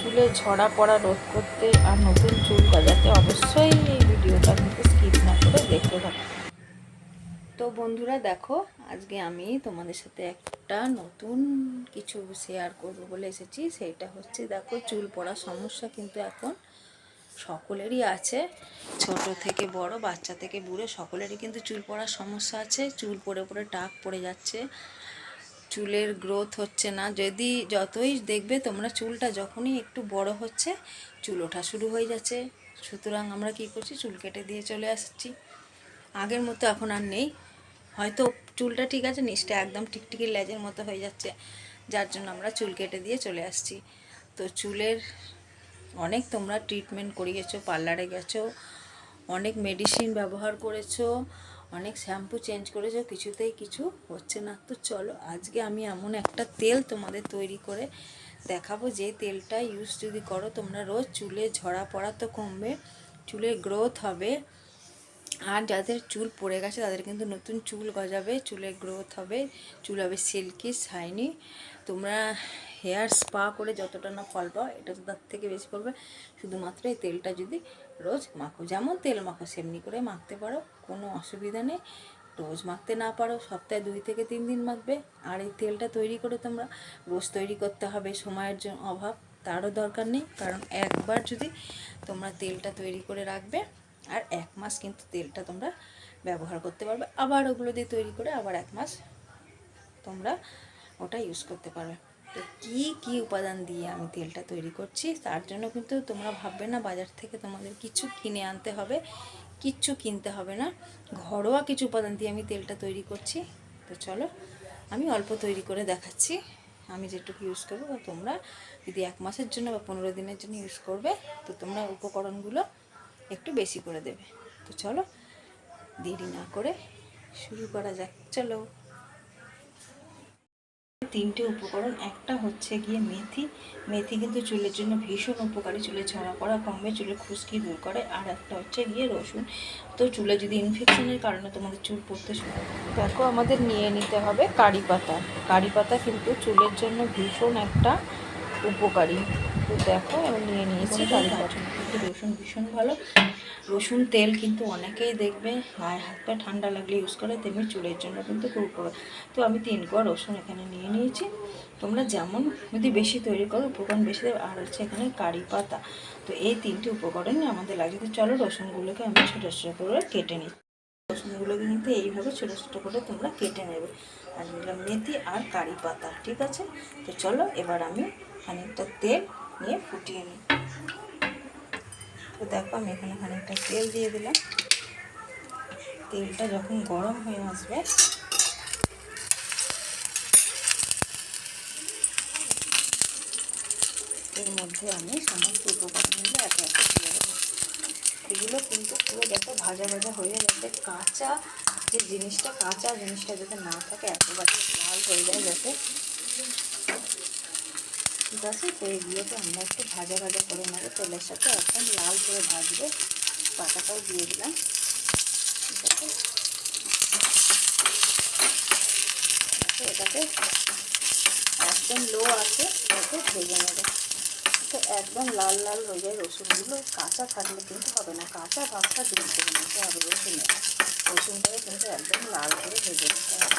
চুলে ঝরা পড়া রোধ করতে আর নতুন চুল গজাতে অবশ্যই এই ভিডিওটা কিন্তু স্কিপ না করে দেখতে থাকো। তো বন্ধুরা দেখো, আজকে আমি তোমাদের সাথে একটা নতুন কিছু শেয়ার করবো বলে এসেছি। সেটা হচ্ছে, দেখো, চুল পড়ার সমস্যা কিন্তু এখন সকলেরই আছে, ছোট থেকে বড়, বাচ্চা থেকে বুড়ো, সকলেরই কিন্তু চুল পড়ার সমস্যা আছে। চুল পড়ে পড়ে টাক পড়ে যাচ্ছে, চুলের গ্রোথ হচ্ছে না। যতই দেখবে তোমরা, চুলটা যখনই একটু বড় হচ্ছে চুল ওঠা শুরু হয়ে যাচ্ছে। সুতরাং আমরা কি করছি, চুল কেটে দিয়ে চলে আসছি। আগের মতো এখন আর নেই, হয়তো চুলটা ঠিক আছে, নিচটা একদম টিকটিকি লেজের মতো হয়ে যাচ্ছে, যার জন্য আমরা চুল কেটে দিয়ে চলে আসছি। তো চুলের অনেক তোমরা ট্রিটমেন্ট করিয়েছো, পার্লারে গেছো, অনেক মেডিসিন ব্যবহার করেছো, অনেক শ্যাম্পু চেঞ্জ করেছো, কিছুতেই কিছু হচ্ছে না। তো চলো, আজকে আমি এমন একটা তেল তোমাদের তৈরি করে দেখাবো, যে তেলটা ইউজ যদি করো তোমরা রোজ, চুলে ঝরা পড়া তো কমবে, চুলের গ্রোথ হবে, আর যাদের চুল পড়ে গেছে তাদের কিন্তু নতুন চুল গজাবে, চুলের গ্রোথ হবে, চুল হবে সিল্কি শাইনি। তোমরা হেয়ার স্পা করে যতটা না ফল পাও, এটা তো তার থেকে বেশি পড়বে শুধুমাত্র এই তেলটা যদি রোজ মাখো। যেমন তেল মাখো সেমনি করে মাখতে পারো, কোনো অসুবিধা নেই। রোজ মাখতে না পারো সপ্তাহে 2 থেকে 3 দিন মাখবে। আর এই তেলটা তৈরি করে তোমরা রোজ তৈরি করতে হবে, সময়ের জন্য অভাব, তারও দরকার নেই। কারণ একবার যদি তোমরা তেলটা তৈরি করে রাখবে, আর 1 মাস কিন্তু তেলটা তোমরা ব্যবহার করতে পারবে। আবার ওগুলো দিয়ে তৈরি করে আবার 1 মাস তোমরা ওটা ইউজ করতে পারবে। তো কি উপাদান দিয়ে আমি তেলটা তৈরি করছি, তার জন্য কিন্তু তোমরা ভাববে না বাজার থেকে তোমাদের কিছু কিনে আনতে হবে, কিচ্ছু কিনতে হবে না। ঘরোয়া কিছু উপাদান দিয়ে আমি তেলটা তৈরি করছি। তো চলো, আমি অল্প তৈরি করে দেখাচ্ছি। আমি যেটুকু ইউজ করবো, তোমরা যদি 1 মাসের জন্য বা 15 দিনের জন্য ইউজ করবে, তো তোমরা উপকরণগুলো একটু বেশি করে দেবে। তো চলো, দেরি না করে শুরু করা যাক। চলো, 3টে উপকরণ। একটা হচ্ছে গিয়ে মেথি। মেথি কিন্তু চুলের জন্য ভীষণ উপকারী, চুলে ঝরা পড়া কমবে, চুলে খুশকি দূর করে। আর একটা হচ্ছে গিয়ে রসুন। তো চুলে যদি ইনফেকশনের কারণে তোমাদের চুল পড়তে শুরু, দেখো, আমাদের নিয়ে নিতে হবে কারি পাতা। কারি পাতা কিন্তু চুলের জন্য ভীষণ একটা উপকারী। তো দেখো, আমি নিয়ে নিয়েছি কারি পাতা। কিন্তু রসুন ভীষণ ভালো। রসুন তেল কিন্তু অনেকেই দেখবে গায়ে হাত পা ঠান্ডা লাগলে ইউজ করে, তেমনি চুলের জন্য কিন্তু খুব উপকার। তো আমি 3 কোয়া রসুন এখানে নিয়ে নিয়েছি। তোমরা যেমন যদি বেশি তৈরি করো, উপকরণ বেশি দেবে। আর হচ্ছে এখানে কারি পাতা। তো এই 3টে উপকরণই আমাদের লাগছে। তো চলো, রসুনগুলোকে আমি ছোটো ছোটো করে কেটে নিই। রসুনগুলোকে কিন্তু এইভাবে ছোটো ছোটো করে তোমরা কেটে নেবে। আর নিলাম মেথি আর কারি পাতা, ঠিক আছে। তো চলো, এবার আমি খানিকটা তেল নিয়ে ফুটিয়ে নিই। তো দেখো, আমি এখানে খানিকটা তেল দিয়ে দিলাম। তেলটা যখন গরম হয়ে আসবে, এর মধ্যে আমি সমস্ত উপকরণগুলো একে একে দিয়ে দেবো। এগুলো কিন্তু পুরো দেখো ভাজা ভাজা হয়ে যাবে, কাঁচা জিনিসটা যাতে না থাকে, একেবারে লাল হয়ে যায় যাতে, ঠিক আছে। তো এগুলোকে আমরা একটু ভাজা ভাজা করে নেবো, তেলের সাথে একদম লাল করে ভাজবে। পাতাটাও দিয়ে দিলাম, ঠিক আছে। এটাকে একদম লো আছে এটাকে ভেজে নেবে। তো একদম লাল লাল হয়ে যায় রসুনগুলো। কাঁচা থাকলে কিন্তু হবে না, কাঁচা ভাবটা দূর করে নিতে হবে রসুনটাকে কিন্তু একদম লাল করে ভেজে নিতে হবে।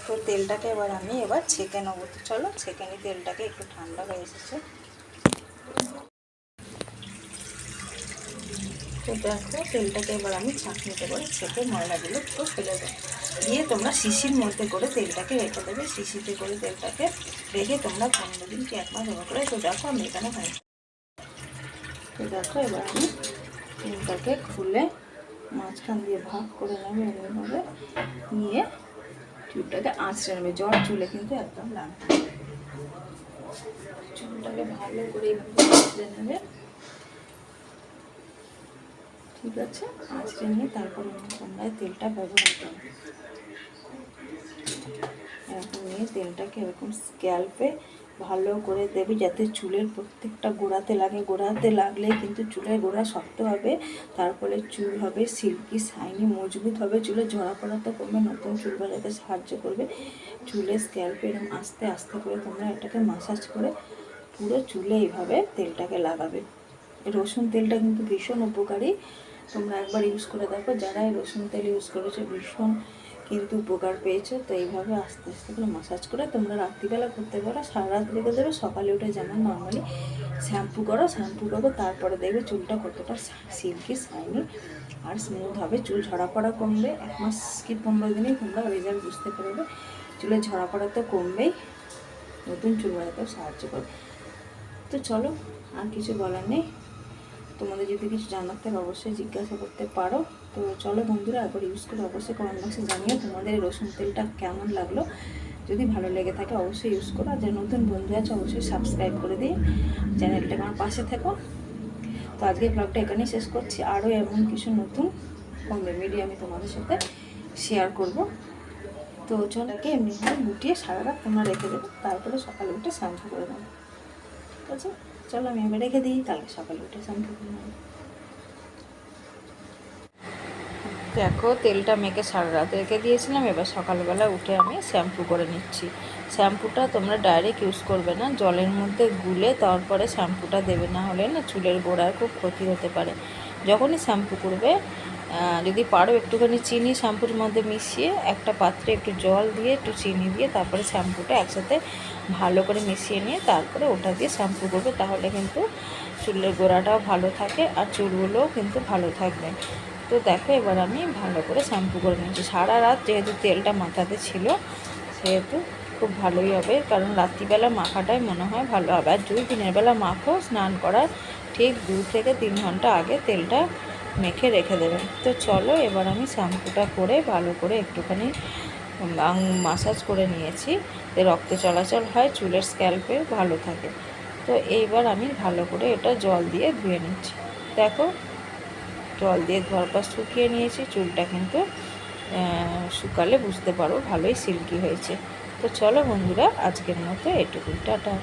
তো তেলটাকে আমি ছেঁকে নেবো। তো চলো, ছেঁকে নিই তেলটাকে, একটু ঠান্ডা হয়ে এসেছে। তো দেখো তেলটাকে এবার আমি ছাঁকনিতে করে ছেঁকে ময়লাগুলো পুরো ফেলে দেবো। দিয়ে তোমরা শিশির মধ্যে করে তেলটাকে রেখে দেবে। শিশিতে করে তেলটাকে রেখে তোমরা 15 দিন কি 1 মাস এবার করে। তো দেখো আমি এখানে হয়। তো দেখো এবার আমি তেলটাকে খুলে মাঝখান দিয়ে ভাগ করে নেবে, এরকমভাবে নিয়ে চুলটাকে আঁচড়ে নেবে। জ্বর চুলে কিন্তু একদম লাগবে। চুলটাকে ভালো করে এইভাবে আঁচড়ে নেবে, ঠিক আছে? আঁচড়ে নিয়ে তারপরে তোমরা তেলটা ব্যবহার করবে। এরকম নিয়ে তেলটাকে এরকম স্ক্যাল্পে ভালো করে দেবে, যাতে চুলের প্রত্যেকটা গোড়াতে লাগে। গোড়াতে লাগলেই কিন্তু চুলের গোড়া শক্ত হবে, তারপরে চুল হবে সিল্কি শাইনি, মজবুত হবে, চুলে ঝরা পড়া তো কমবে, নতুন চুল গজাতে সাহায্য করবে। চুলের স্ক্যাল্পে এরকম আস্তে আস্তে করে তোমরা এটাকে মাসাজ করে পুরো চুলে এইভাবে তেলটাকে লাগাবে। রসুন তেলটা কিন্তু ভীষণ উপকারী, তোমরা একবার ইউজ করে দেখো। যারা এই রসুন তেল ইউজ করেছো ভীষণ কিন্তু উপকার পেয়েছো। তো এইভাবে আস্তে আস্তে করে মাসাজ করে তোমরা রাত্রিবেলা করতে পারো, সারা রাত রেখে দেবে। সকালে উঠে যেমন নর্মালি শ্যাম্পু করো, শ্যাম্পু করবে, তারপরে দেখবে চুলটা কতটা সিল্কি শাইনি আর স্মুথ হবে। চুল ঝরা পড়া কমবে। 1 মাস কি 15 দিনেই তোমরা রেজাল্ট বুঝতে পারবে। চুলের ঝরা পড়া তো কমবেই, নতুন চুল গজাতেও সাহায্য করবে। তো চলো, আর কিছু বলার নেই। তোমাদের যদি কিছু জানার থাকে অবশ্যই জিজ্ঞাসা করতে পারো। তো চলো বন্ধুরা, একবার ইউজ করে অবশ্যই কমেন্ট বক্সে জানিও তোমাদের রসুন তেলটা কেমন লাগলো। যদি ভালো লেগে থাকে অবশ্যই ইউজ করো। আর যে নতুন বন্ধু আছে অবশ্যই সাবস্ক্রাইব করে দিই, চ্যানেলটাকে আমার পাশে থেকো। তো আজকে ব্লগটা এখানেই শেষ করছি। আরও এমন কিছু নতুন কম রেমেডি আমি তোমাদের সাথে শেয়ার করব। তো চলাকে এমনিভাবে গুটিয়ে সারা রাত তোমরা রেখে দেবে, তারপরে সকালে উঠে শ্যাম্পু করে দেবো, ঠিক আছে? চলো আমি এবার রেখে দিই, কালকে সকালে উঠে শ্যাম্পু করে নেবো। দেখো তেলটা মেখে সারা রাত রেখে দিয়েছিলাম, এবার সকালবেলা উঠে আমি শ্যাম্পু করে নিচ্ছি। শ্যাম্পুটা তোমরা ডাইরেক্ট ইউজ করবে না, জলের মধ্যে গুলে তারপরে শ্যাম্পুটা দেবে, না হলে না চুলের গোড়ার খুব ক্ষতি হতে পারে। যখনই শ্যাম্পু করবে যদি পারো একটুখানি চিনি শ্যাম্পুর মধ্যে মিশিয়ে একটা পাত্রে একটু জল দিয়ে একটু চিনি দিয়ে তারপরে শ্যাম্পুটা একসাথে ভালো করে মিশিয়ে নিয়ে তারপরে ওটা দিয়ে শ্যাম্পু করবে, তাহলে কিন্তু চুলের গোড়াটাও ভালো থাকে আর চুলগুলোও কিন্তু ভালো থাকবে। তো দেখো এবার আমি ভালো করে শ্যাম্পু করে নিচ্ছি। সারা রাত যেহেতু তেলটা মাথাতে ছিল সেহেতু খুব ভালোই হবে, কারণ রাত্রিবেলা মাখাটাই মনে হয় ভালো হবে। আর যদি দিনের বেলা মাখো, স্নান করার ঠিক 2 থেকে 3 ঘন্টা আগে তেলটা মেখে রেখে দেবেন। তো চলো এবার আমি শ্যাম্পুটা করে ভালো করে একটুখানি মাসাজ করে নিয়েছি, রক্ত চলাচল হয়, চুলের স্ক্যাল্পে ভালো থাকে। তো এইবার আমি ভালো করে এটা জল দিয়ে ধুয়ে নিচ্ছি। দেখো জল দিয়ে ধোয়ার পর শুকিয়ে নিয়েছি, চুলটা কিন্তু শুকালে বুঝতে পারো ভালোই সিল্কি হয়েছে। তো চলো বন্ধুরা, আজকের মতো এটুকু, টাটা।